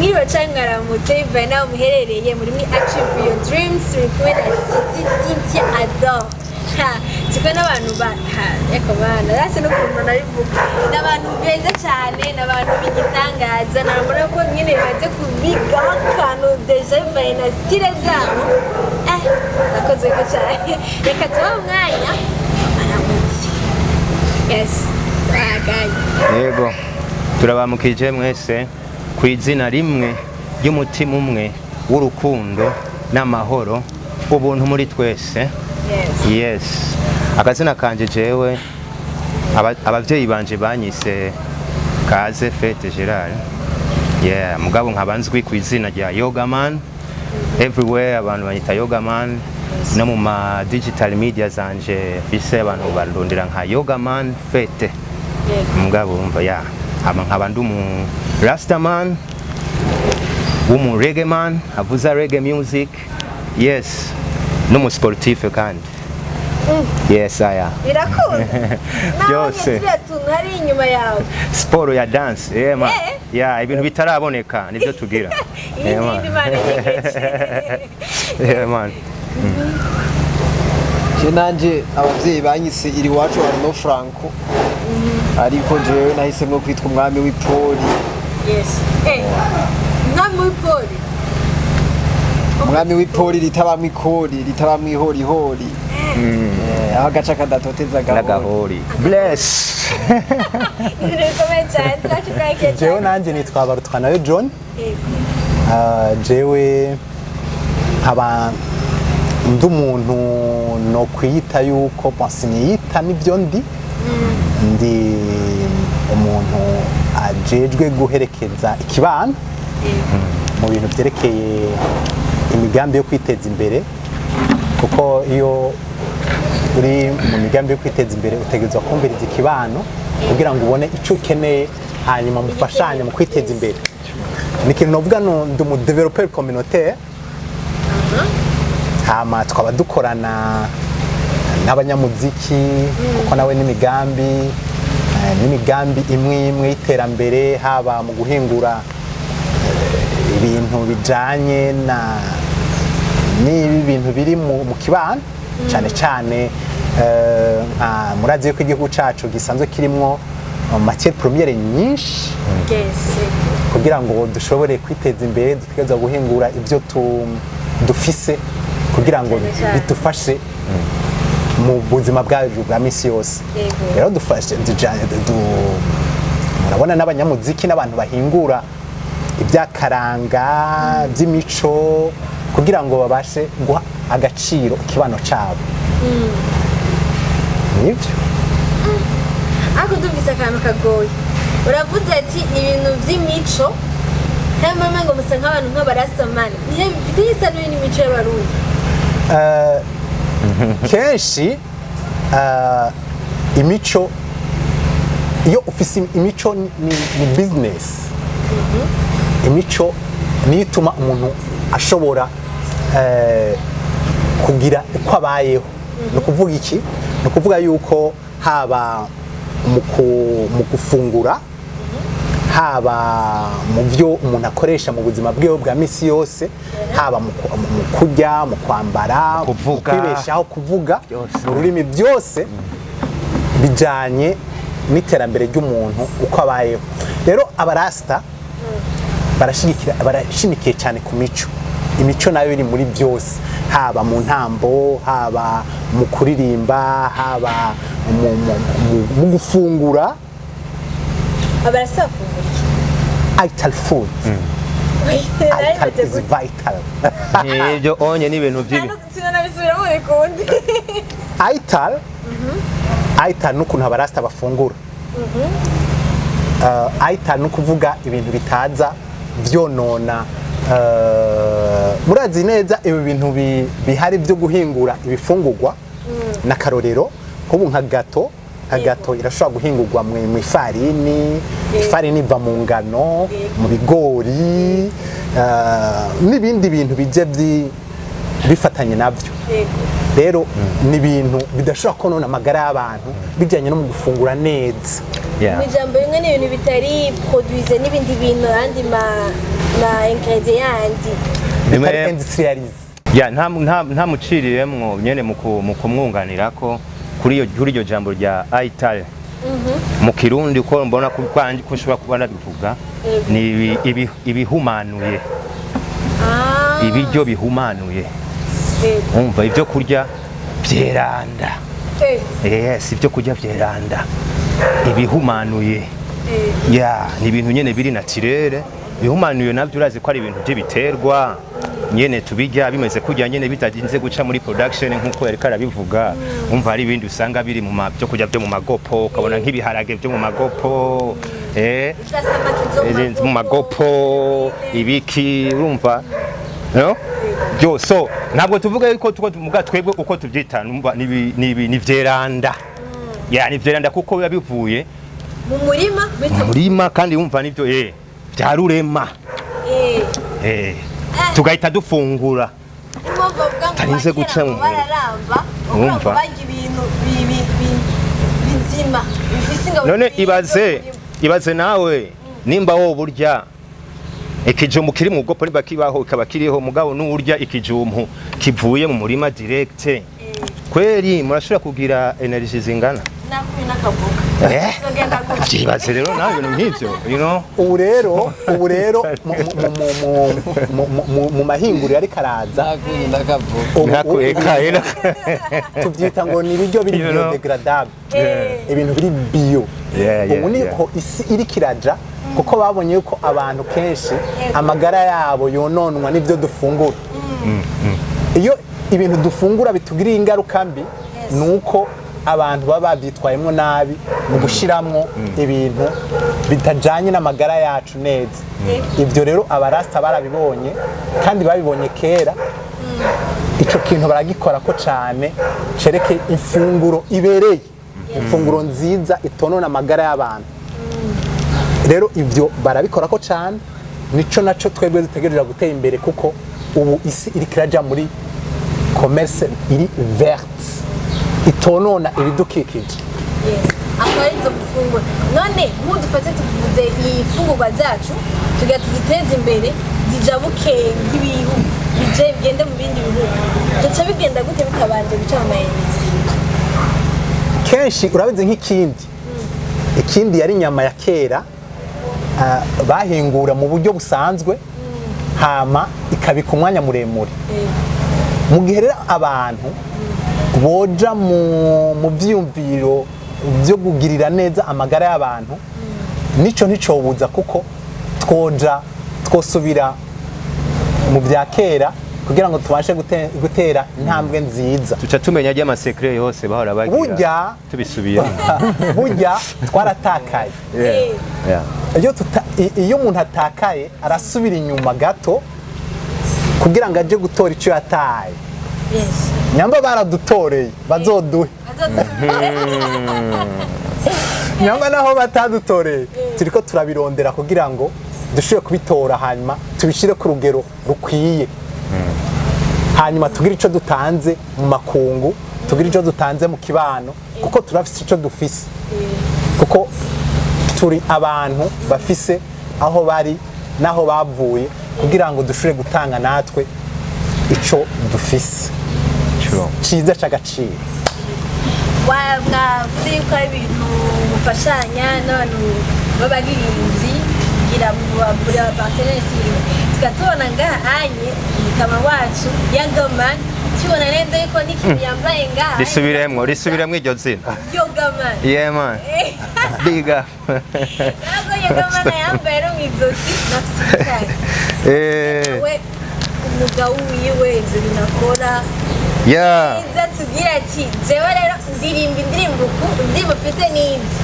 mwiriwe cyangwa mwaramutse bivaye nawe muherereye muri achieve your dreams turi kumwe na Cynthia Adore turi n'abantu eko bana rase n'ukuntu nabivuga n'abantu beza cyane n'abantu b'igitangaza narabona ko nyine baze kubiga akantu deja bivaye na style zabo nakoze ko cyane reka tuba umwanya aramutse yes yego turabamukije mwese ku izina rimwe y'umutima umwe w'urukundo n'amahoro ubuntu muri twese. Yes akazina kanje jewe abavyeyi banje banyise Kaze Fete Gerard mugabo nkabanzwi ku izina rya Yoga Man everywhere abantu banyita Yoga Man no mu ma digital media zanje bise abantu barondera nka Yoga Man Fete mugabo umva nkaba ndumu Rastaman umu reggae man avuza reggae music yes numu sportif kandi yes aya birakunda byose hari inyuma yawe sport ya dance man ibintu bitaraboneka nivyo tugira man nanje abavyeyi banyise iri wacu Arno Franco ariko jewe nahisemwe kwitwa umwami w'ipoli. Yes umwami w'ipoli, umwami w'ipoli ritabamwe ikori ritabamwe ihorihori aho agaca kadatoteza gahori bless jewe nanje nitwa Barutwanayo John jewe nkaba ndi umuntu no kwita yuko niyita n'ibyo ndi umuntu ajejwe guherekeza ikibano mu bintu byerekeye imigambi yo kwiteza imbere, kuko iyo uri mu migambi yo kwiteza imbere utegerezwa kumviriza ikibano kugira ngo ubone icyo ukeneye hanyuma mufashanye mu kwiteza imbere. Ni ikintu novuga ndi umu developer communautaire hama twaba dukorana n'abanyamuziki kuko nawe n'imigambi imwe y'iterambere haba mu guhingura ibintu bijanye n'ibintu biri mu kibano cyane cyane murazi yuko igihugu cacu gisanzwe kirimo matière première nyinshi kugira ngo dushobore kwiteza imbere dutegerezwa guhingura ibyo dufise kugira ngo bidufashe mu buzima bwacu bwa misi yose. Rero dufashe murabona n'abanyamuziki n'abantu bahingura ibyakaranga by'imico kugira ngo babashe guha agaciro ikibano cyabo. Nibyo ako duvise akantu kagoye uravuze ati ibintu by'imico hanyuma ngo musa nk'abantu nk'abarasamani nihe bifite isano n'imico y'abarundi. Kenshi imico iyo ufise imico ni business, imico niyo ituma umuntu ashobora kugira uko abayeho. No kuvuga iki? No kuvuga yuko haba mu gufungura haba mu byo umuntu akoresha mu buzima bwewe bwa misi yose, haba mu kurya, mu kwambara, kwibeshaho, kuvuga mu rurimi, byose bijanye n'iterambere ry'umuntu uko abayeho. Rero abarasta barashimikiye cyane ku mico. Imico nayo iri muri byose, haba mu ntambo, haba mu kuririmba, haba mu gufungura. Abarasafungura Vital food. Vital is vital. Ibyo onye ni ibintu byibi. Sinanabisubira mu bikundi. Vital n'ukuntu abarasta bafungura. Vital no kuvuga ibintu bitaza vyonona. Murazi neza ibi bintu bihari byo guhingura ibifungurwa na karorero kubu nka gato irashobora guhingurwa mu ifarini iva mu ngano, mu bigori n'ibindi bintu bije bifatanye navyo. Rero ni ibintu bidashobora konona amagara y'abantu bijyanye no mu gufungura neza. Yeah. mu ijambo rimwe n'ibintu bitari produise n'ibindi bintu andi ma ingredient yandi bitari industrialize. Ya nta muciriyemwo nyene mu kumwunganirako kuri iryo jambo rya aitale. Mu kirundi uko mbona ko ushobora kubona bivuga ni ibihumanuye. Ibiryo bihumanuye. Umva ibyo kurya vyeranda. Yes, ibyo kurya vyeranda. Ibihumanuye. Ya ni ibintu nyene biri naturere. Bihumanuye navyo urazi ko ari ibintu by'ibiterwa nyene tubijya bimeze kujya nyene bitaginze guca muri production nkuko yari karabivuga. Umva ari ibindi usanga biri mu byo kujya byo mu magopo ukabona nk'ibiharage byo mu magopo mu magopo ibiki urumva no byo so ntabwo tuvuga yuko muga twebwe uko tubyita numva ni vyeranda ya ni vyeranda kuko biba bivuye mu murima kandi wumva nivyo byarurema tugahita dufungura tarinze guca mu umva ibintu bizima none ibaze nawe nimba wo burya ikijumbu kiri mu gopo niba kibaho ikaba kiriho mugabo n'urya ikijumbu kivuye mu murima direct kweri murashobora kugira energy zingana ibaze rero nawe ibintu nk'ivyo you know ubu rero mu mahinguriro ariko araza tubyita ngo ni ibiryo biri biodegradable ibintu biri bio ubu niko isi iri kiraja kuko babonye yuko abantu kenshi amagara yabo yononwa n'ibyo dufungura iyo ibintu dufungura bitugiriye ingaruka mbi nuko abantu baba babyitwayemo nabi mu gushiramwo ibintu bitajanye n'amagara yacu neza. Ibyo rero abarasta barabibonye kandi babibonye kera. Ico kintu baragikora ko cyane cereke ifunguro ibereye, ifunguro nziza itonona amagara y'abantu. Rero ibyo barabikora ko cyane, nico naco twebwe dutegereza gutera imbere kuko ubu isi iri kiraja muri commerce iri verte. Itonona ibidukikije. Akarizo gufungura. None mudufate tuvuze ifungurwa zacu tugira tuziteze imbere zijabuke nk'ibihu bije bigende mu bindi bihugu. Duca bigenda gute bitabanje guca mu mayenizi. Kenshi urabize ikindi yari nyama ya kera bahingura mu buryo busanzwe hama ikabika umwanya muremure. Mu gihe rero abantu boja mu byumviro byo kugirira neza amagara y'abantu nico nticobuza kuko twosubira mu bya kera kugira ngo tubashe gutera intambwe nziza. Tuca tumenya y'amasekre yose bahora bagira tubisubira burya twaratakaye. Iyo umuntu atakaye arasubira inyuma gato kugira ngo aje gutora icyo yataye. Nyamba baradutoreye bazoduhe. Nyamba naho batadutoreye turiko turabirondera kugira ngo dushoboye kubitora hanyuma tubishire ku rugero rukwiye. Hanyuma tugira ico dutanze mu makungu, tugira ico dutanze mu kibano kuko turafise ico dufise. Kuko turi abantu bafise aho bari naho bavuye kugira ngo dushobore gutanga natwe ico dufise. Ciza c'agaciro. Mwavuze yuko ari ibintu mufashanya n'abantu b'abaririmbyi kugira ngo babure abapartenesi tugatubona ngaha anye umukama wacu Yogaman tubona neza yuko n'ikintu yambaye ngaha risubiremwo iryo zina Yogaman. Yeah man. Big up. Ntabwo Yogaman yambaye no mwizosi nafsikari. We umugabo wiwe ivyo binakora. Yeah. Tugira ati jewe rero indirimbo mfise nizi.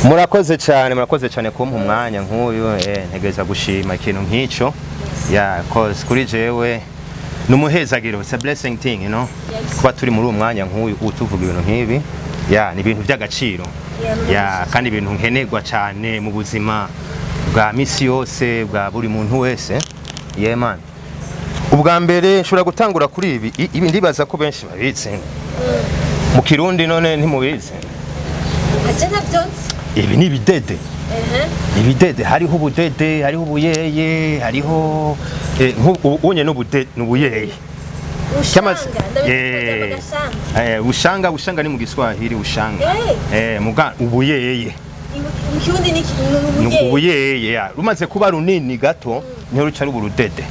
Murakoze cyane kumpa umwanya nk'uyu ntegereza gushima ikintu nk'icyo. Yeah, cause kuri jewe numuhezagiro, it's a blessing thing, you know. Kuba turi muri umwanya nk'uyu utuvuga ibintu nk'ibi. Yeah, ni ibintu by'agaciro. Yeah, kandi ibintu nkenerwa cyane mu buzima bwa misi yose bwa buri muntu wese. Yeah man. Ubwa mbere nshobora gutangura kuri ibi ndibaza ko benshi babizi. Mu Kirundi none ntimubizi. Aje navyonse. ibi ni ibidede ibidede hariho ubudede hariho ubuyeye hariho unye n'ubuyeye ushanga ni mu Giswahili ushanga muga ubuyeye ubuyeye rumaze kuba runini gato niho ruca ruba urudede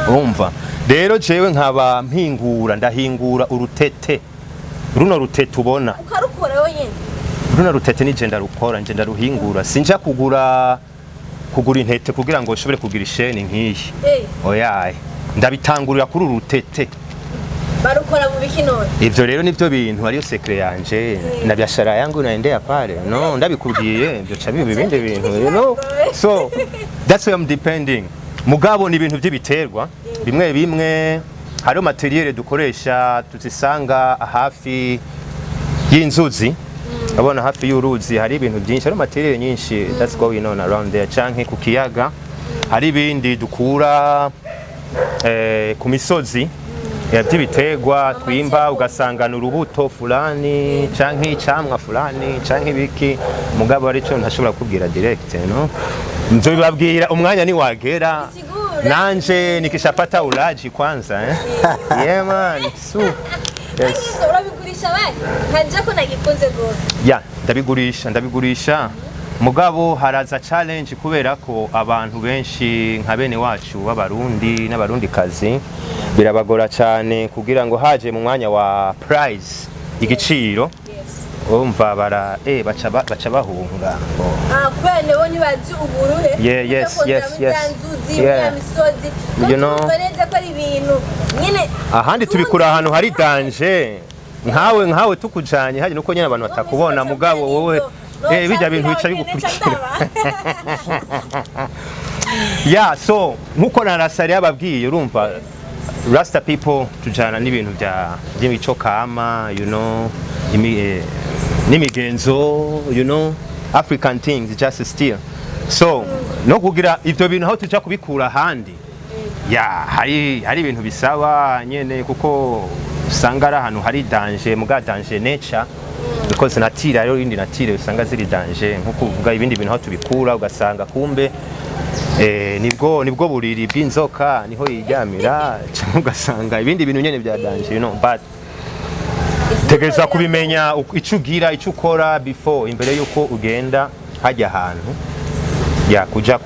urumva rero jewe nkaba ndahingura urutete runo rutete ubona ukarukora wenyine runo rutete ni jenda rukora njenda ruhingura sinja kugura intete kugira ngo ushobore kugira isheni nk'iyi oyaye ndabitangurira kuri urutete barukora mu bikinone ivyo rero nivyo bintu ariyo secret yanje na biashara yangu naendea pale no ndabikubwiye byo cha bibi bindi bintu you know so that's why I'm depending mugabo ni ibintu by'ibiterwa bimwe hariyo materiel dukoresha tuzisanga hafi y'inzuzi abona hafi y'uruzi hari ibintu byinshi hariyo materiel nyinshi that's going on around there canke ku kiyaga hari ibindi dukura ku misozi by'ibiterwa twimba ugasangana urubuto fulani canke icamwa fulani canke ibiki mugabo arico ntashobora kubwira direct no nzo bibabwira umwanya ni wagera nanje nikishapata ulaji kwanza yeah man so yes urabigurisha basi nkaje ko nagikunze gose ya ndabigurisha mugabo haraza challenge kubera ko abantu benshi nka bene wacu b'abarundi n'abarundi kazi birabagora cyane kugira ngo haje mu mwanya wa prize igiciro umva baca bahunga kwene bo ntibazi uburuhe yes you know ko ari ibintu nyine ahandi tubikura ahantu hari danger nkawe tukujanye haje nuko nyine abantu batakubona mugabo wowe bijya bintu bica bigukurikira yeah so nkuko narasari yababwiye urumva Rasta people tujana n'ibintu by'imico kama you know n'imigenzo you know African things just still so no kugira ivyo bintu aho tuja kubikura handi hari ibintu bisaba nyene kuko usanga ari ahantu hari danger muga danger nature because natira rero indi natire usanga ziri danger nko kuvuga ibindi bintu aho tubikura ugasanga kumbe nibwo buriri bw'inzoka niho yiryamira cyangwa ugasanga ibindi bintu nyene bya danger you know but tegereza kubimenya icyo ugira icyo ukora before imbere yuko ugenda hajya ahantu kuja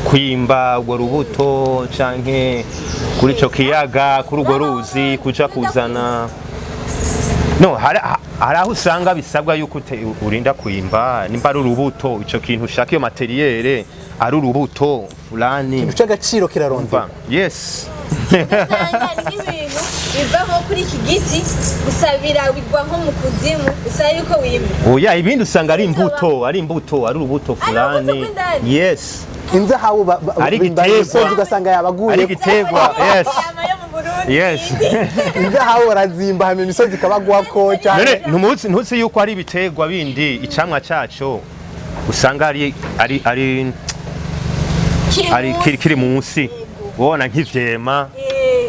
kwimba urwo rubuto canke kuri ico kiyaga kuri urwo ruzi kuja kuzana no hari aho usanga bisabwa yuko urinda kwimba nimba ari urubuto ico kintu ushaka iyo materiel ari urubuto fulani ico agaciro kiraronda yes biva nko kuri iki giti usabira wigwa nko mu kuzimu usaba yuko wimba oya ibindi usanga ari imbuto ari urubuto fulani yes inzahabu ari igiterwa ugasanga yabaguye ari igiterwa yes inzahabu barazimba hama imisozi ikabagwako cyane ntutsi yuko ari ibiterwa bindi icamwa caco usanga ari kiri munsi ubona nk'ivyema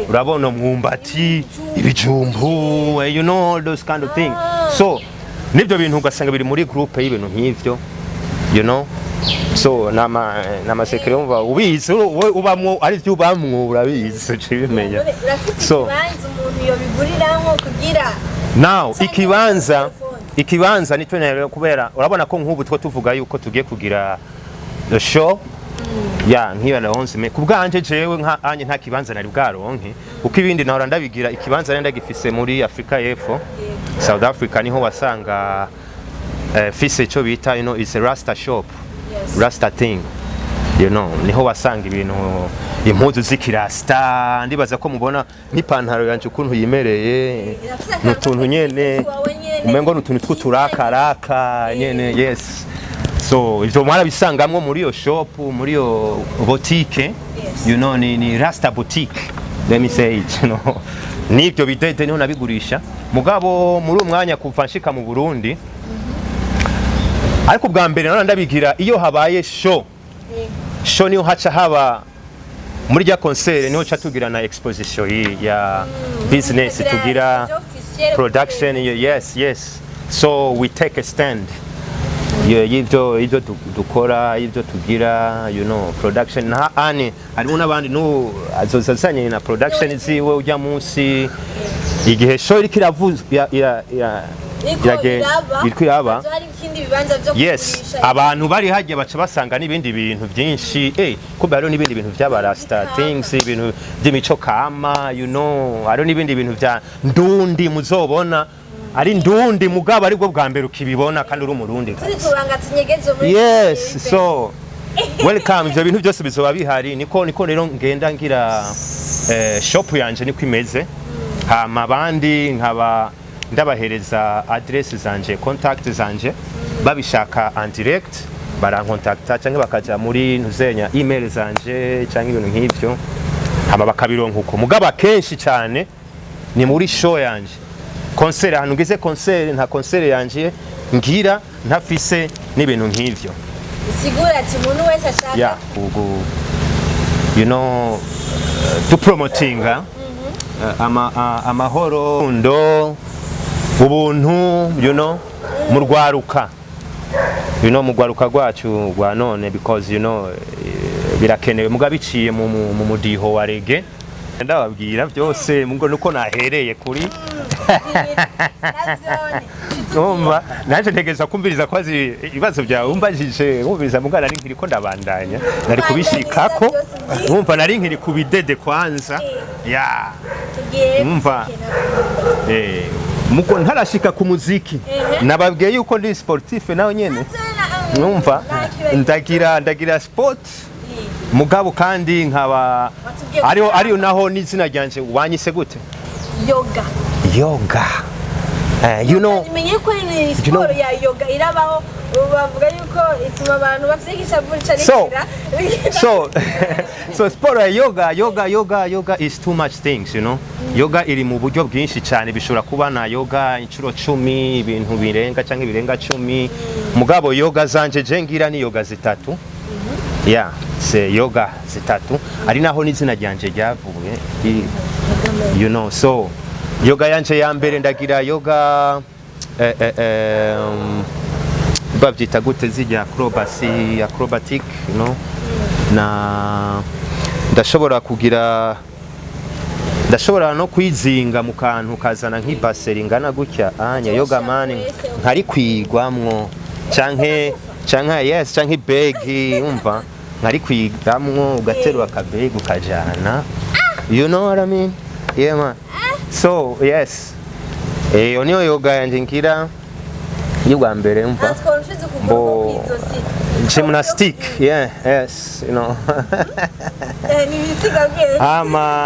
urabona umwumbati ibijumbu you know those kind of things so nibyo bintu ugasanga biri muri groupe y'ibintu nk'ivyo you know so nama sekere umva ubizi ubamwo ari byo ubamwo urabizi cibimenya so umuntu yo biguriramwo kugira now ikibanza nitwe nayo kubera urabona ko nk'ubu two tuvuga yuko tugiye kugira the show nkiba naronse kubwanje jewe nkanye nta kibanza nari bwaronke uko ibindi nahora ndabigira ikibanza nari ndagifise muri Afrika y'Epfo South Africa niho wasanga fise ico bita you know is a rasta shop rasta thing you know niho wasanga ibintu impuzu zikirasta ndibaza ko mubona n'ipantaro yanje ukuntu yimereye n'utuntu nyene umengo n'utuntu tw'uturakaraka nyene yes so ivyo mwara bisangamwe muri yo shop muri yo boutique you know ni rasta boutique let me say it you know nivyo bidede niho nabigurisha mugabo muri umwanya kuva nshika mu Burundi ariko bwa mbere none ndabigira iyo habaye show niho haca haba muri ya concert niho cha tugira na exposition ya business tugira production yes so we take a stand y'ibyo dukora y'ibyo tugira production na ane harimo n'abandi azanye na production ziwe ujya munsi igihe show iriko iravuzwa iriko iraba yes abantu bari hagiye baca basanga n'ibindi bintu byinshi kuba hariho n'ibindi bintu by'abarasta things ibintu by'imico kama hariho n'ibindi bintu bya ndundi muzobona ari ndundi mugabo aribwo bwa mbere ukibibona kandi uri umurundi yes so welcome ivyo bintu byose bizoba bihari niko rero ngenda ngira shop yanje niko imeze hama abandi nkaba ndabahereza adresse zanje contact zanje babishaka en direct barankontakta cyangwa bakaja muri ntuzenya email zanje cyangwa ibintu nk'ivyo hama bakabironka uko mugabo kenshi cyane ni muri show yanje concert hano ngize concert nta concert yanje ngira ntafise n'ibintu nk'ivyo sigura ati umuntu wese ashaka to promoting amahoro ndo ubuntu murwaruka murwaruka rwacu rwa none because birakenewe mugabiciye mu mudiho wa reggae ndababwira byose ngo nuko nahereye kuri Umva naje ntegeza kumviriza kwazi ibibazo byawe umbajije umviriza mugana ari nkiri ko ndabandanya nari kubishikako umva nari nkiri kubidede kwanza ya umva muko ntarashika ku muziki nababwiye yuko ndi sportif nawe nyene umva ndagira sport mugabo kandi nkaba ariyo naho n'izina ryanje wanyise gute yoga menye ko ni sport ya yoga irabaho bavuga yuko ituma abantu bafyigisha burica nikira so sport ya yoga is too much things yoga iri mu buryo bwinshi cyane bishobora kuba na yoga inshuro 10 ibintu birenga cyangwa ibirenga 10 mugabo yoga zanje je ngira ni yoga zitatu se yoga zitatu ari naho n'izina ryanje ryavuye so yoga yanje ya mbere ndagira yoga bavyita gute zijya acrobatic na ndashobora no kwizinga mu kantu kazana nk'ibaseri ngana gutya yoga mani nkari kwigwamwo canke begi umva nkari kwigwamwo ugaterura akabegi ukajana what I mean man so yes niyo yoga yanje ngira y'ubwa mbere umva gymnastic yes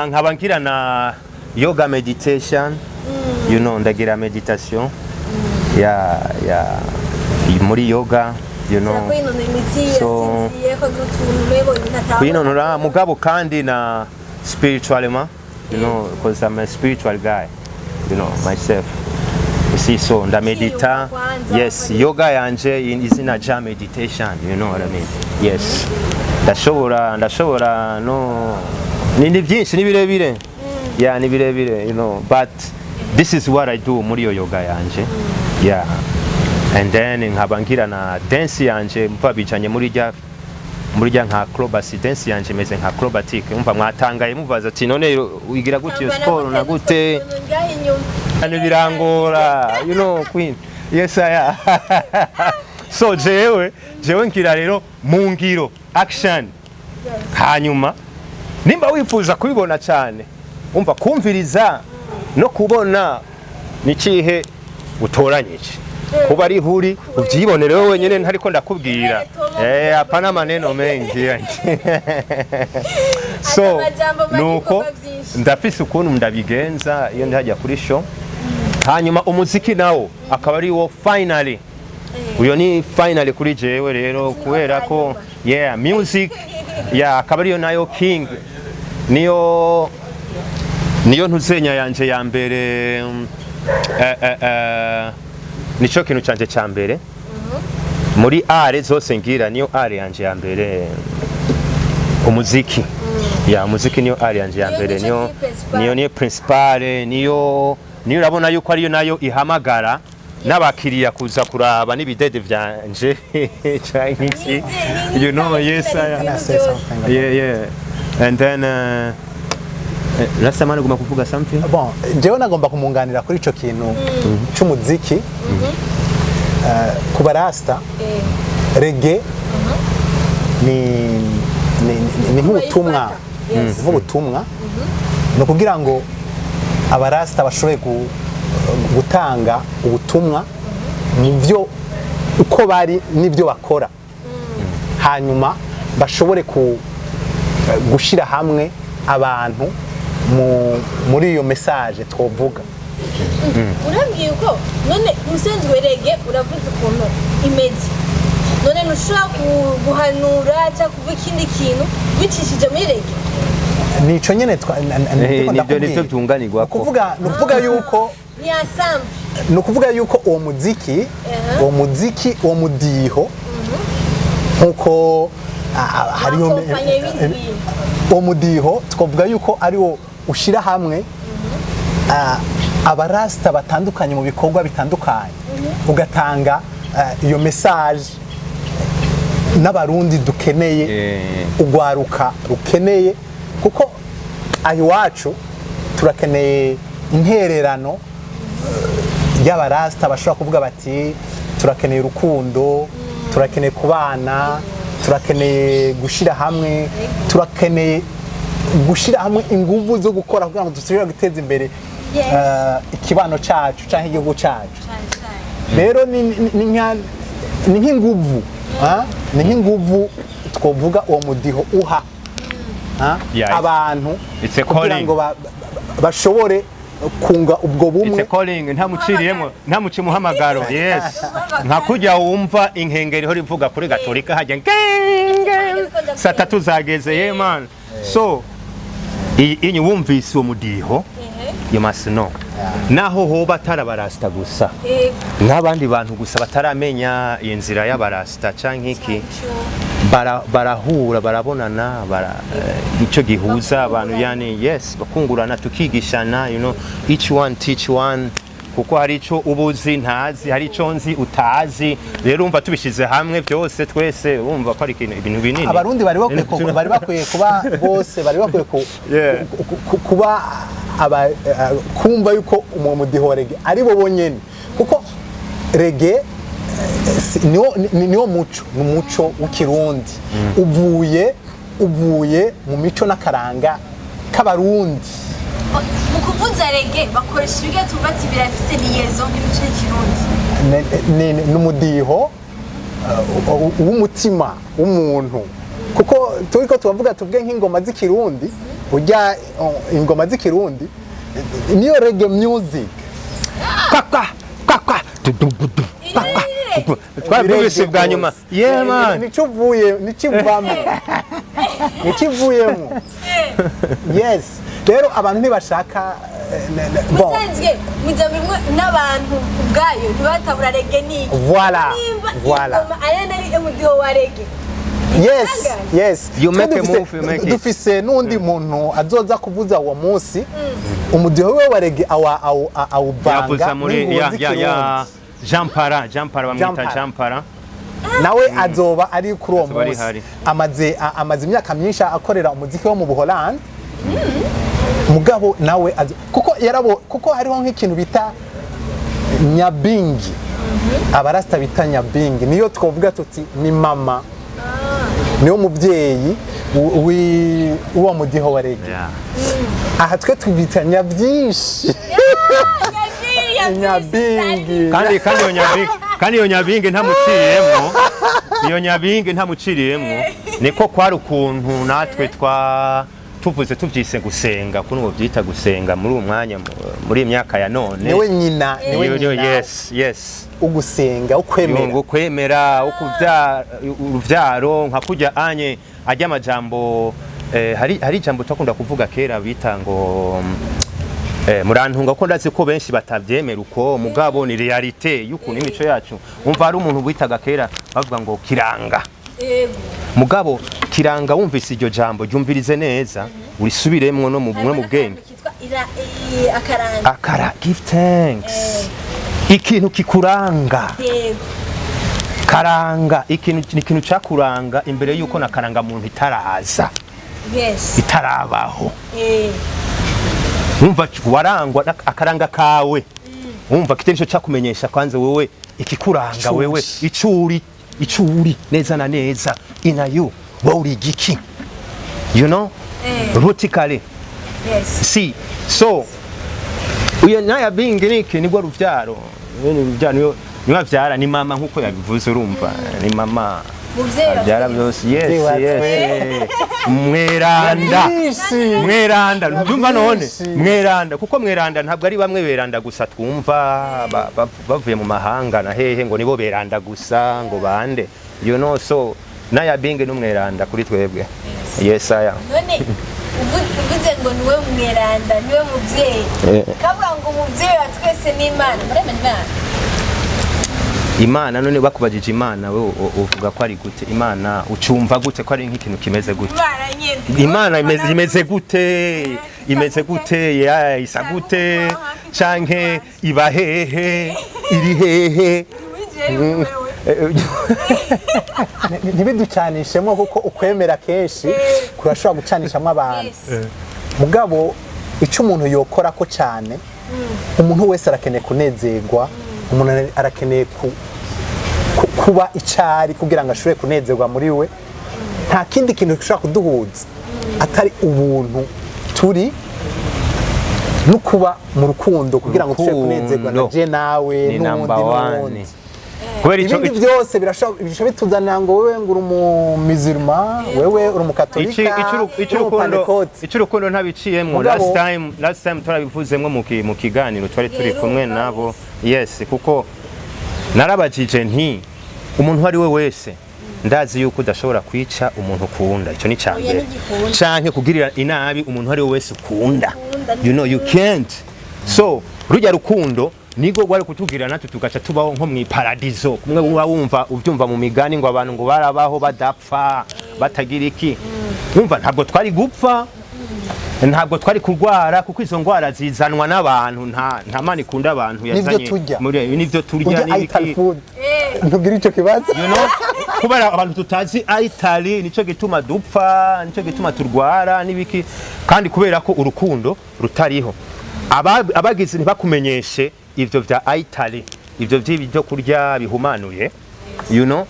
nkaba ngira na yoga meditation ndagira meditation muri yoga so kwinonora mugabo kandi na spirituellement because I'm a spiritual guy myself so ndamedita yes yoga yanje izina ja meditation what I mean yes ndashobora ni byinshi ni birebire ni birebire but this is what I do muri yoga yanje and then nkaba ngira na dance yanje mva bijanye muri nka acrobacy dance yanje meze nka acrobatic umva mwatangaye mubaza ati none wigira gute sport na gute ane birangora queen yes so jewe ngira rero mu ngiro action hanyuma nimba wifuza kubibona cyane umva kumviriza no kubona nikihe utoranyije kuba ari huri ubyibonere wowe nyene ntariko ndakubwira apana maneno mengi so nuko ndafise ukuntu ndabigenza iyo ndajya kuri show hanyuma umuziki nawo akaba ari wo finally uyo ni finally kuri jewe rero kubera ko music akaba ariyo nayo king niyo ntuzenya yanje ya mbere nico kintu canje ca mbere muri are zose ngira niyo are yanje ya mbere umuziki umuziki niyo are yanje ya mbere niyo principale niyo urabona yuko ariyo nayo ihamagara n'abakiriya kuza kuraba n'ibidede vyanje canke iki you know yes Can I say something about yeah and then last time nagomba kuvuga something bon jewe nagomba kumunganira kuri ico kintu c'umuziki ku barasta reggae ni nk'ubutumwa nk'ubutumwa no kugira ngo abarasta bashoboye gutanga ubutumwa nivyo uko bari nivyo bakora hanyuma bashobore gushira hamwe abantu muri iyo message twovuga urambwiye uko none umusenzi reggae uravuze ukuntu imeze none ntushobora guhanura cyangwa kuvuga ikindi kintu bicishije muri reggae nico nyene nivyo byunganirwa ko nukuvuga yuko ni ensemble nukuvuga yuko uwo muziki uwo mudiho nkuko hariho uwo mudiho twavuga yuko ari wo ushira hamwe abarasta batandukanye mu bikorwa bitandukanye ugatanga iyo message n'abarundi dukeneye ugwaruka rukeneye kuko ahiwacu turakeneye intererano y'abarasta bashobora kuvuga bati turakeneye urukundo turakeneye kubana turakeneye gushira hamwe turakeneye gushira hamwe inguvu zo gukora kugira ngo dusubire guteza imbere ikibano cacu canke igihugu cacu rero ni nk'inguvu ni nk'inguvu twovuga uwo mudiho uha abantu kugira ngo bashobore kunga ubwo bumwe nta muhamagaro yes nka kujya wumva inkengeri ho rivuga kuri gatolika hajya saa 3 zageze ye man so iyi wumvise uwo mudiho you must know naho hoba tarabarasta gusa n'abandi bantu gusa bataramenya inzira y'abarasta canke iki barahura barabonana ico gihuza abantu yani yes bakungurana tukigishana you know each one teach one kuko hari ico ubuzi ntazi hari ico nzi utazi rero umva tubishize hamwe byose twese umva ko ari ibintu binini abarundi bari bakwiye kuba bose bari bakwiye kuba kumva yuko umudiho reggae ari bo bonyene kuko reggae niwo muco w'ikirundi uvuye mu mico n'akaranga k'abarundi mu kuvuza reggae bakoresha ibyo tubatse birafise liaison n'imico y'ikirundi n'umudiho w'umutima w'umuntu kuko turiko tuvuge nk'ingoma z'ikirundi urya ingoma z'ikirundi niyo reggae music twabwise bwa nyuma yeah man nicivuyemo yes rero abantu ntibashaka musanzwe mujamwe n'abantu ubwayo ntibatabura reggae ni voilà ayana ari umudiho wa reggae yes you make a move you make it dufise nundi muntu azoza kuvuza uwo munsi umudiho we wa reggae awuvanga muri ya Jean Para bamwita Jean Para nawe azoba ari kuri uwo munsi amaze imyaka myinshi akorera umuziki wo mu Buholandi mugabo nawe kuko hariho nk'ikintu bita nyabingi abarasta bita nyabingi niyo twovuga tuti ni mama niyo muvyeyi uwo mudiho wa reggae aha twe twibita nyabyinshi nyabingi kandi iyo nyabingi ntamuciriyemwo niko kwari ukuntu natwe tuvuze tuvyise gusenga kuno ngo byita gusenga muri uwo mwanya muri imyaka ya none niwe nyina yes ugusenga ukwemera uruvyaro nka kujya anye ajya amajambo hari ijambo twakunda kuvuga kera bita ngo murantunga ko ndazi ko benshi batavyemera uko mugabo ni realite y'ukuntu imico yacu umva hari umuntu bitaga kera bavuga ngo kiranga mugabo kiranga wumvise iryo jambo ryumvirize neza urisubiremwo no mu bwenge akaranga give thanks ikintu kikuranga yego karanga ikintu cyakuranga imbere yuko na karanga muntu itaraza yes itarabaho wumva warangwa akaranga kawe wumva kitenisho cyakumenyesha kwanze wewe ikikuranga wewe icuri neza na neza inayo wowe igiki you know rutikale yes si so uyo naya bingi niki nigwa ruvyaro niyo vyara ni mama nkuko yabivuze urumva ni mama abyara byose yes mweranda ndumva none mweranda kuko mweranda ntabwo ari bamwe beranda gusa twumva bavuye mu mahanga na hehe ngo nibo beranda gusa ngo bande you know so naya bingi n'umweranda kuri twebwe yes aya none uvuze ngo niwe mweranda niwe muvyeyi kavuga ngo umuvyeyi wa twese ni Imana muremena Imana none bakubajije Imana we uvuga ko ari gute Imana ucumva gute ko ari nk'ikintu kimeze gute Imana imeze gute ya isa gute canke iba hehe iri hehe ntibiducanishemo kuko ukwemera kenshi kurashobora gucanishamo abantu mugabo icyo umuntu yokora ko cyane umuntu wese arakeneye kunezerwa umuntu arakeneye kuba icyari kugira ngo ashobore kunezerwa muri we nta kindi kintu gishobora kuduhuza atari ubuntu turi no kuba mu rukundo kugira ngo tube kunezerwa na je nawe n'undi kubera ibindi byose birashobora bituzanira ngo wewe ngura umumizirma wewe uri umukatolika icurukundo ntabiciyemo last time turabivuzemwo mu kiganiro twari turi kumwe nabo yes kuko narabajije nti umuntu ari we wese ndazi yuko udashobora kwica umuntu ukunda icyo ni cyambere canke kugirira inabi umuntu ari we wese ukunda you know you can't so rujya rukundo nigo gwari kutugira natwe tugaca tubaho nko mu paradizo kumwe wumva uvyumva mu migani ngo abantu ngo barabaho badapfa batagira iki wumva ntabwo twari gupfa ntabwo twari kurwara kuko izo ngwara zizanwa n'abantu nta mani ikunda abantu yazanye muri nivyo turya n'ibiki ntugira icyo kibazo you know kubera abantu tutazi Italy nico gituma dupfa nico gituma turwara n'ibiki kandi kubera ko urukundo rutariho abagize ntibakumenyeshe ivyo vya Italy ivyo vy'ibyo kurya bihumanuye you know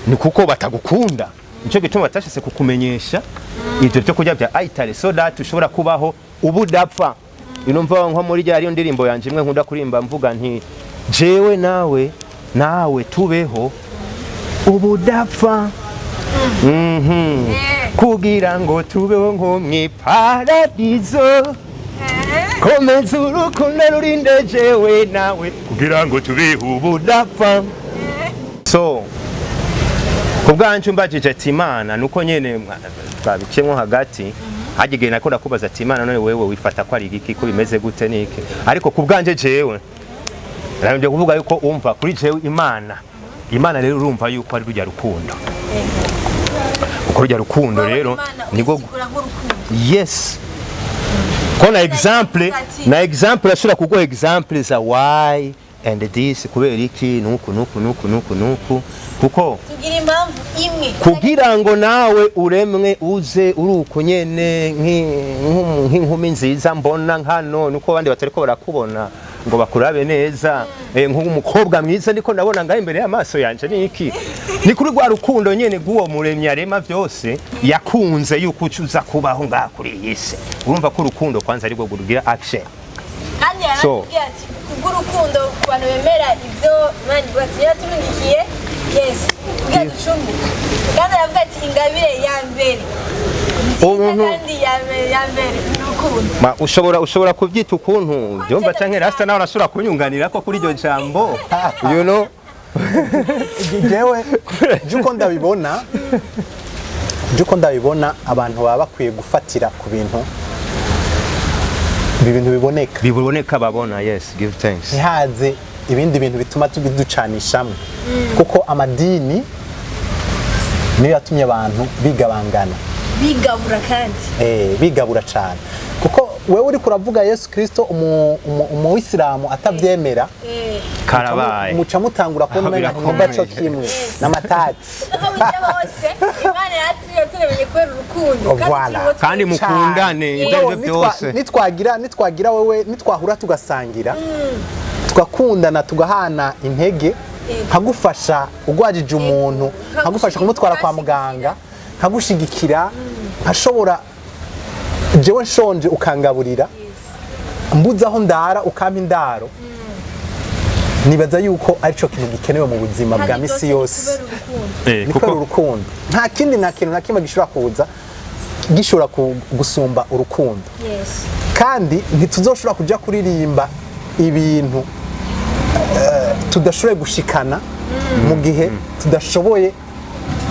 ni kuko batagukunda nico gituma batashise kukumenyesha ivyo byo kurya vya Italy so that ushobora kubaho ubudapfa inumva nko muri rya ndirimbo yanje imwe nkunda kurimba mvuga nti jewe nawe tubeho ubudapfa kugira ngo tubeho nko mu paradizo komeza urukundo rurinde jewe nawe kugira ngo tubeho ubudapfa so kubwanje mbajije ati Imana nuko nyene twabicemwo hagati hagigeye nako ndakubaza ati Imana none wewe wifata ko ari igiki ko bimeze gute niki ariko kubwanje jewe nabyo kuvuga yuko umva kuri jewe Imana rero urumva yuko ari rujya rukundo uko rujya rukundo rero nigo yes ko na example ashobora kuguha example za why and this kubera iki nuku kuko tugira impamvu imwe kugira ngo nawe uremwe uze uruko nyene nk'inkumi nziza mbona nkano nuko abandi batari ko barakubona ngo bakurabe neza nk'umukobwa mwiza niko ndabona ngaho imbere y'amaso yanje niki ni kuri rwa rukundo nyene guwo muremyi arema byose yakunze yuko uza kubaho ngaho kuri iyi si urumva ko urukundo kwanza ariko gurugira action kandi yaratubwiye ati kubw'urukundo ku bantu bemera ibyo Imana ibwatira turungikiye Yesu ubwiye ducumbu kandi aravuga ati ingabire ya mbere kandi ya mbere n'urukundo ushobora kubyita ukuntu byumva canke rasta nawe urashobora kunyunganira ko kuri iryo jambo you know jewe juko ndabibona abantu baba bakwiye gufatira ku bintu biboneka babona yes give thanks ntihaze ibindi bintu bituma tugiducanishamo kuko amadini niyo yatumye abantu bigabangana bigabura kandi bigabura cyane kuko wewe uri kuravuga Yesu Kristo umuwisilamu atavyemera karabaye muca mutangura kubona umenga nkomba cyo kimwe n'amatati Imana yaturebeye kwera urukundo kandi mukundane ibyo byose nitwagira wewe nitwahura tugasangira tugakundana tugahana intege nkagufasha ugwajije umuntu nkagufasha kumutwara kwa muganga nkagushigikira nkashobora jewe nshonje ukangaburira mbuza aho ndara ukampa indaro nibaza yuko arico kintu gikenewe mu buzima bwa misi yose kuko urukundo nta kindi na kintu na kimwe gishobora kuza gishobora gusumba urukundo kandi ntituzoshobora kuja kuririmba ibintu tudashoboye gushikana mu gihe tudashoboye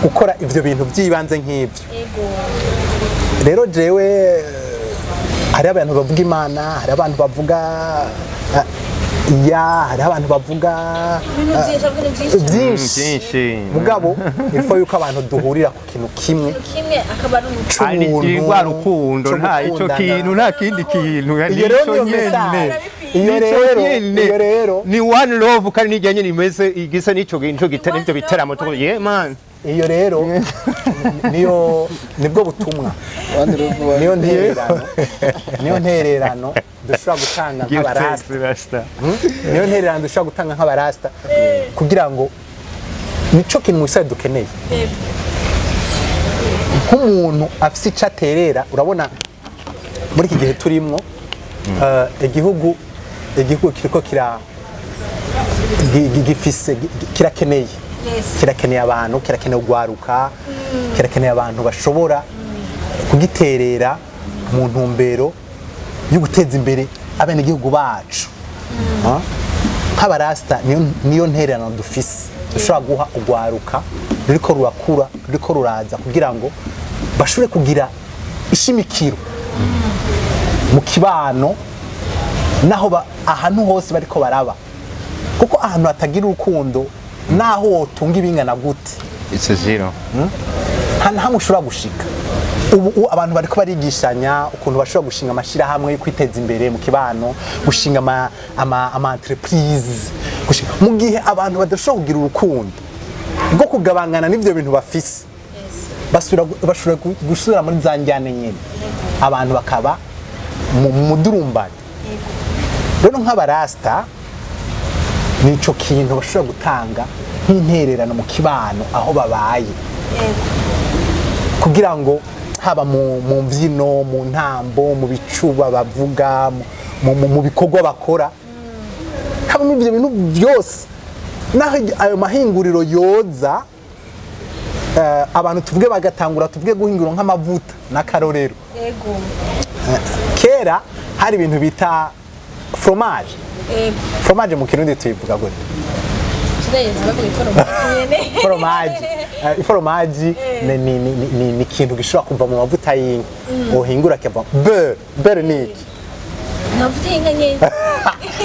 gukora ivyo bintu by'ibanze nk'ivyo rero jewe hari abantu bavuga Imana hari abantu bavuga hari abantu bavuga byinshi mugabo ifo yuko abantu duhurira ku kintu kimwe akaba ari rwa rukundo nta ico kintu nta kindi kintu iyo rero ni one love kandi nijyanye nimeze igisa nico gitera biteramo to yeah man iyo rero nibwo butumwa niyo ntererano dushobora gutanga nk'abarasta niyo ntererano dushobora gutanga nk'abarasta kugira ngo nico kintu mwise dukeneye nk'umuntu afise ico aterera urabona muri iki gihe turimwo igihugu kiriko kirakeneye kirakeneye abantu kirakeneye ugwaruka kirakeneye abantu bashobora kugiterera mu ntumbero yo guteza imbere abenegihugu bacu nk'abarasta niyo ntererano dufise dushobora guha ugwaruka ruriko rurakura ruriko ruraza kugira ngo bashobore kugira ishimikiro mu kibano naho ahantu hose bariko baraba kuko ahantu hatagira urukundo naho wotunga ibingana gute it's a zero hamwe ushobora gushika ubu abantu bariko barigishanya ukuntu bashobora gushinga amashira hamwe yo kwiteza imbere mu kibano gushinga ama entreprise mu gihe abantu badashobora kugira urukundo bwo kugabangana n'ivyo bintu bafise bashobora gusubira muri za njyane nyene abantu bakaba mu mudurumbane rero nk'abarasta nico kintu bashobora gutanga nk'intererano mu kibano aho babaye kugira ngo haba mu mbyino mu ntambo mu bicuba bavuga mu bikorwa bakora haba mu ibyo bintu byose naho ayo mahinguriro yoza abantu tuvuge bagatangura tuvuge guhingura nk'amavuta n'akarorero kera hari ibintu bita fromage fromage mu kirundi tuyivuga gute fromage ni ikintu gishobora kuva mu mavuta y'inka uhingura kava beurre ni iki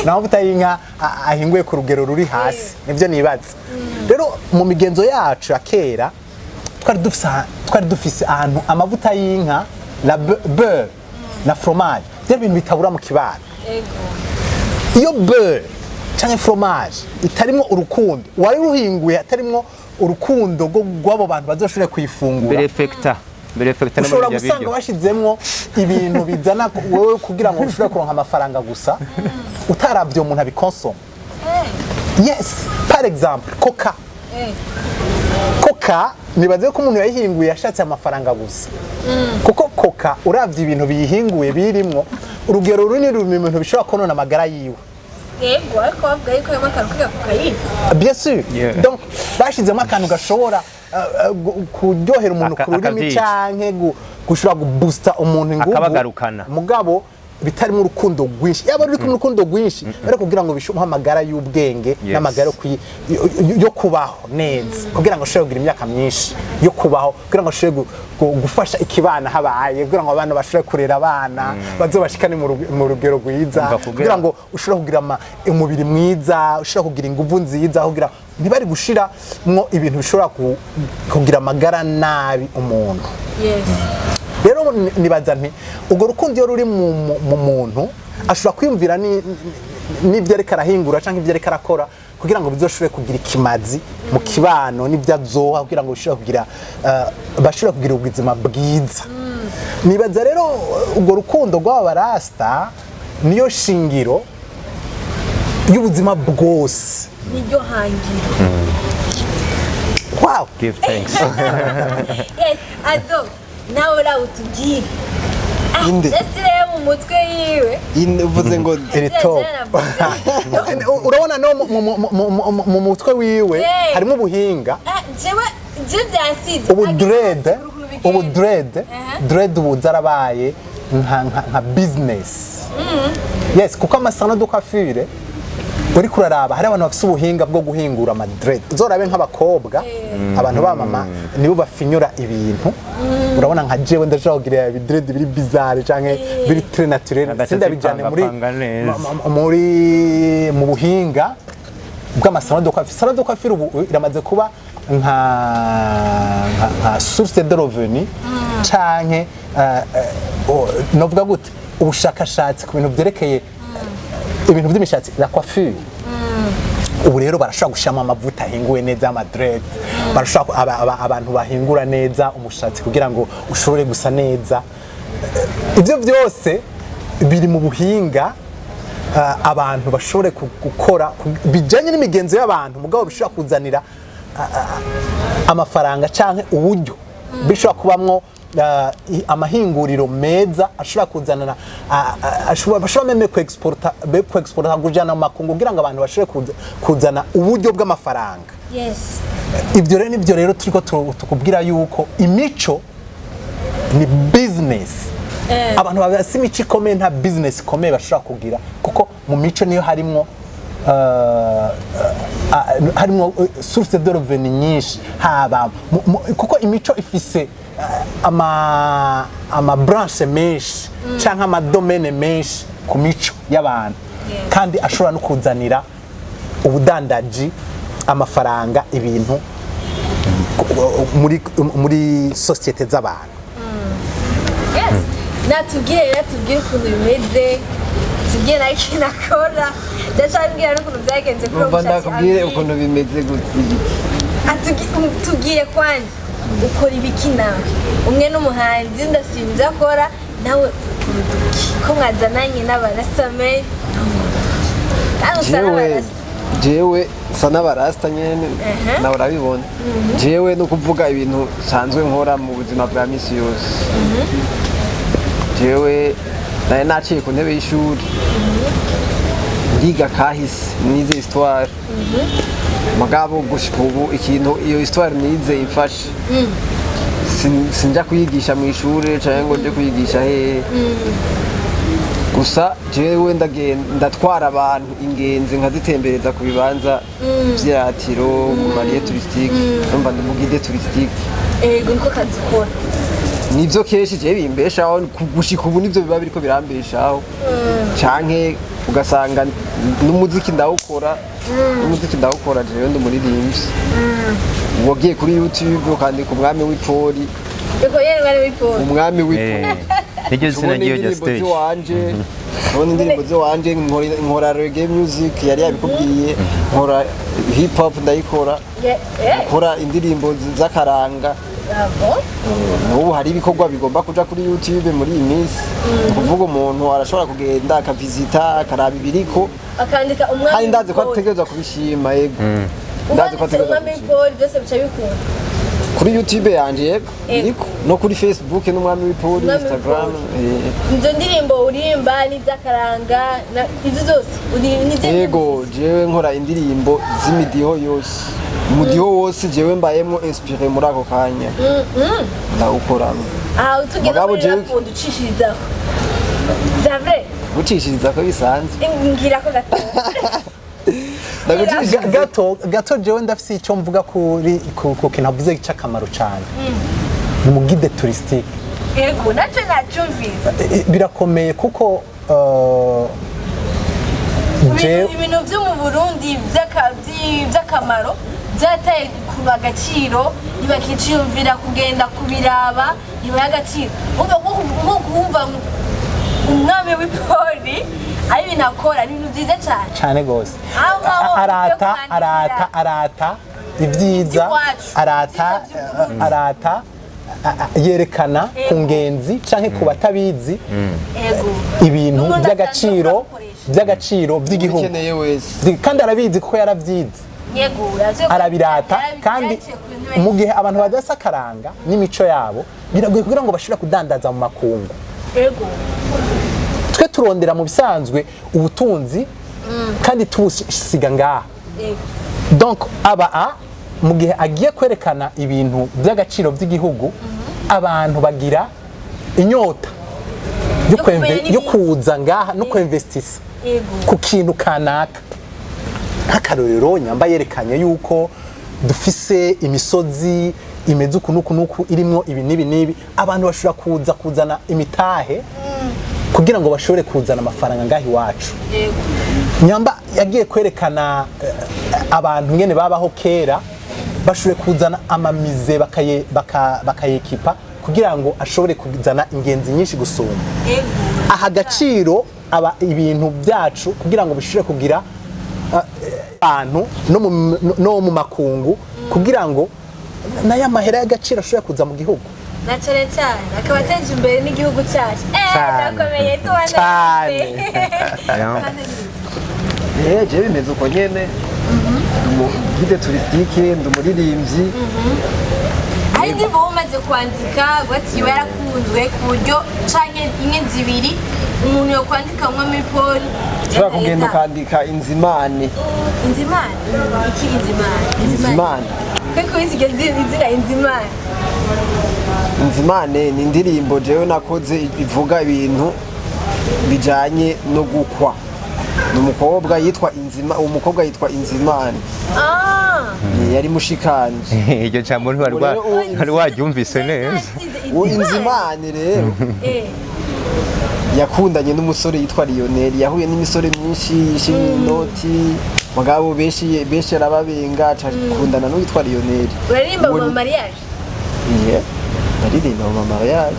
n'amavuta y'inka ahinguye ku rugero ruri hasi nibyo nibaza rero mu migenzo yacu ya kera twari dufise ahantu amavuta y'inka na beurre na fromage byo bintu bitabura mu kibano iyo beurre cyangwa fromage itarimo urukundo wari ruhinguye atarimo urukundo rw'abo bantu bazoshobora kuyifungura berefekta ushobora gusanga bashizemwo ibintu bizana wewe kugira ngo ushobore kuronka amafaranga gusa utaravye umuntu abikonsoma yes par exemple coca nibaze ko umuntu yayihinguye yashatse amafaranga gusa kuko coca uravye ibintu biyihinguye birimwo urugero runini ruri mu bintu bishobora konona amagara yiwe yego ariko bavuga yuko ayo makaro kiga kokayine bien sûr donc bashizemo akantu gashobora kuryohera umuntu ku rurimi canke gushobora kuboosta umuntu ingufu akabagarukana mugabo bitarimo urukundo rwinshi yaba ruri ku rukundo rwinshi ariko kugira ngo bishuhe amagara y'ubwenge n'amagara yo kubaho neza kugira ngo ashobore kugira imyaka myinshi yo kubaho kugira ngo ashobore gufasha ikibana habaye kugira ngo abana bashobore kurera abana bazobashikane mu rugero rwiza kugira ngo ushobore kugira umubiri mwiza ushobore kugira ingufu nziza kugira ntibari gushiramwo ibintu bishobora kugira amagara nabi umuntu rero nibaza nti ubwo rukundo iyo ruri mu muntu ashobora kwiyumvira n'ibyo ariko arahingura cyangwa ibyo ariko arakora kugira ngo bizoshobore kugira ikimazi mu kibano n'ibyo azoha kugira ngo bashobore kugira ubuzima bwiza. Nibaza rero ubwo rukundo rw'aba barasta niyo shingiro y'ubuzima bwose, niryo hangiro. Wow, give thanks. Yes, ado nawe urawutubwire. Inde. Ese rero mu mutwe yiwe uvuze ngo iri top. Urabona no mu mutwe wiwe harimo ubuhinga. Je byansize. Ubu dread ubu zarabaye nka business. Yes, kuko amasano dukafire uri kuraraba hari abantu bafite ubuhinga bwo guhingura amadread. Uzorabe nk'abakobwa abantu ba mama nibo bafinyura ibintu. Urabona nka jewe ndashaka kugira ibidread biri bizarre canke biri très naturel. Sinda bijane mu buhinga bw'amasano dukafire. Salon dukafire ubu iramaze kuba nka source de revenu canke novuga gute ubushakashatsi ku bintu byerekeye ibintu by'imishatsi la coiffure. Ubu rero barashobora gushiramo amavuta ahinguwe neza y'amadread, barashobora abantu bahingura neza umushatsi kugira ngo ushobore gusa neza. Ibyo byose biri mu buhinga abantu bashobore gukora bijanye n'imigenzo y'abantu mugabo bishobora kuzanira amafaranga canke uburyo bishobora kubamwo amahinguriro meza ashobora kuzanana bashobora meme kuexporta kujana mu makungu kugira ngo abantu bashobore kuzana uburyo bw'amafaranga. Yes. Nibyo rero turiko tukubwira yuko imico ni business. Abantu babasi imico ikomeye nta business ikomeye bashobora kugira kuko mu mico niyo harimwo source de revenu nyinshi haba kuko imico ifise ama branche menshi canke ama domaine menshi ku mico y'abantu kandi ashobora no kuzanira ubudandaji amafaranga ibintu muri societe z'abantu. Yes. Natubwire ukuntu bimeze, tubwire nayo ikintu akora, ndashaka n'ukuntu byagenze kuri umva ndakubwire ukuntu bimeze gutya. Tubwire kwanjye ukora ibiki nawe, umwe n'umuhanzi ndasimba akora nawe ko mwazananye n'abarasame jewe sa n'abarasta nyene nawe urabibona. Jewe no kuvuga ibintu sanzwe nkora mu buzima bwa misi yose. Jewe naciye ku ntebe y'ishuri ndiga kahise nize histoire mugabo gushika ubu ikintu iyo histoire nize ifashe sinja kuyigisha mu ishuri canke ngo nje kuyigisha hehe. Gusa jewe ndatwara abantu ingenzi nkazitembereza ku bibanza vy'iratiro ku mariye touristique numva ndi mu guide touristique. Ego niko kazi ukora. Nivyo kenshi jewe bimbeshaho gushika ubu nivyo biba biriko birambeshaho canke ugasanga n'umuziki ndawukora jewe ndi umuririmbyi. Wagiye kuri YouTube ukandika umwami w'ipoli. Umwami w'ipoli. Niryo zina ry'iyo stage. None indirimbo z'iwanje nkora reggae music yari yabikubwiye, nkora hip hop ndayikora, nkora indirimbo z'akaranga. N'ubu hari ibikorwa bigomba kuja kuri YouTube muri iyi minsi. Kuvuga umuntu arashobora kugenda akavisita akaraba ibiriko akandika umwami. Kandi ndazi ko ategereza kubishima yego. Ndazi ko ategereza kubishima byose bica bikunda. Kuri YouTube yanje yego no kuri Facebook n'umwami w'ipoli, Instagram. Izo ndirimbo uririmba n'iz'akaranga izo zose yego jewe nkora indirimbo z'imidiho yose. Umudiho wose jewe mbayemo inspiré muri ako kanya ndawukoramo. Utugenda muri rap uducishirizaho zavre gucishiriza ko bisanzwe ngira ko gato jewe ndafise icyo mvuga kuri ku kintu avuze cy'akamaro cyane mu guide touristique. Yego naco nacumvise birakomeye kuko ibintu byo mu Burundi by'akamaro byataye ku agaciro ntibakiciyumvira kugenda kubiraba nyuma y'agaciro nko kumva umwami w'ipoli ari ibintu akora ni ibintu byiza cyane cyane rwose arata ibyiza arata yerekana ku ngenzi cyangwa ku batabizi ibintu by'agaciro by'igihugu kandi arabizi kuko yarabyize arabirata kandi mu gihe abantu badasa akaranga n'imico yabo biragoye kugira ngo bashobore kudandaza mu makungu twe turondera mu bisanzwe ubutunzi kandi tubusiga ngaha donc mu gihe agiye kwerekana ibintu by'agaciro by'igihugu abantu bagira inyota yo kuza ngaha no kwinvestisa ku kintu kanaka nk'akarorero nyamba yerekanye yuko dufise imisozi imeze uku nuku irimo ibi n'ibi abantu bashobora kuzana imitahe kugira ngo bashobore kuzana amafaranga ngaho iwacu nyamba yagiye kwerekana abantu nyene babaho kera bashobore kuzana amamize bakayekipa kugira ngo ashobore kuzana ingenzi nyinshi gusumba aha agaciro ibintu byacu kugira ngo bishobore kugira abantu no mu makungu kugira ngo nayo amahera y'agaciro ashobora kuza mu gihugu na cyane cyane akaba ateje imbere n'igihugu cyacu ndakomeye je bimeze uko nyene guide touristique ndumuririmbyi ari ndibo umaze kwandika bati yiwe yarakunzwe ku buryo canke imwe zibiri umuntu yo kwandika umwami Paul ushobora kugenda ukandika inzimane iki inzimane kuko izigeze izira inzimane ni indirimbo jewe nakoze ivuga ibintu bijanye no gukwa umukobwa yitwa inzimane yari mushikanje iryo jambo ntwari waryumvise neza inzimane rero yakundanye n'umusore yitwa Lionel yahuye n'imisore myinshi yishimye inoti mugabo benshi arababenga akundana n'uwitwa Lionel uririmba mu mariage aririmba mu mariage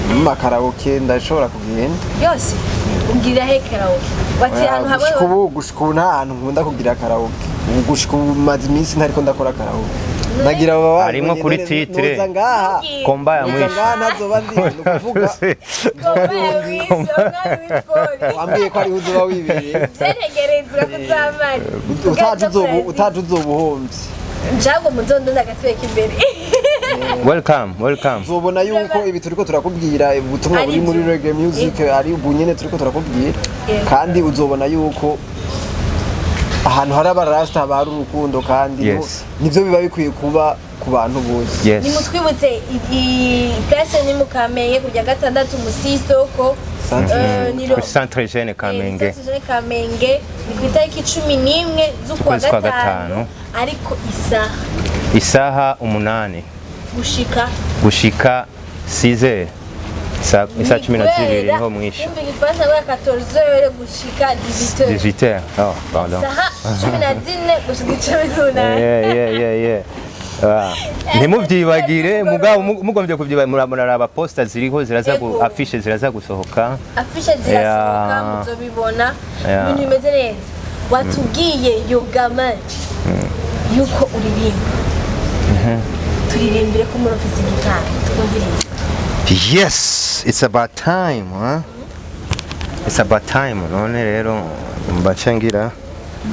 mu makaraoke ndashobora kugenda yose umbwira he karaoke wati ahantu hamwe gushika ubu nta hantu nkunda kugira karaoke gushika ubu maze iminsi ntariko ndakora karaoke nagira baba harimo kuri titre komba ya mwisho nazoba ndi kuvuga wambwiye ko ari uzuba wibereye byeregerezwa kuzamara utaje uzobuhombye njago muzondo ndagafeka imbere welcome uzobona yuko ibi turiko turakubwira ubutumwa buri muri reggae music ari ubunyene turiko turakubwira kandi uzobona yuko ahantu hari abarasta bari urukundo kandi nivyo biba bikwiye kuba ku bantu bose ni mutwibutse place ni mukamenge kujya gatandatu musisoko ku centre jeune Kamenge ni ku itariki 11 z'ukwa gatanu ariko isaha 8 gushika 6h isa 12 niho mwisha ifasha bwa 14h gushika 18h oh pardon saha 14 gushika 18h ntimubyibagire mugabo mugombye kubyiba muraraba posta ziriho ziraza afishe ziraza gusohoka muzobibona ibintu bimeze neza watubwiye yogama yuko uririmba turirimbire ko muri ofisi gitari twumvirize yes it's about time none rero mbacengira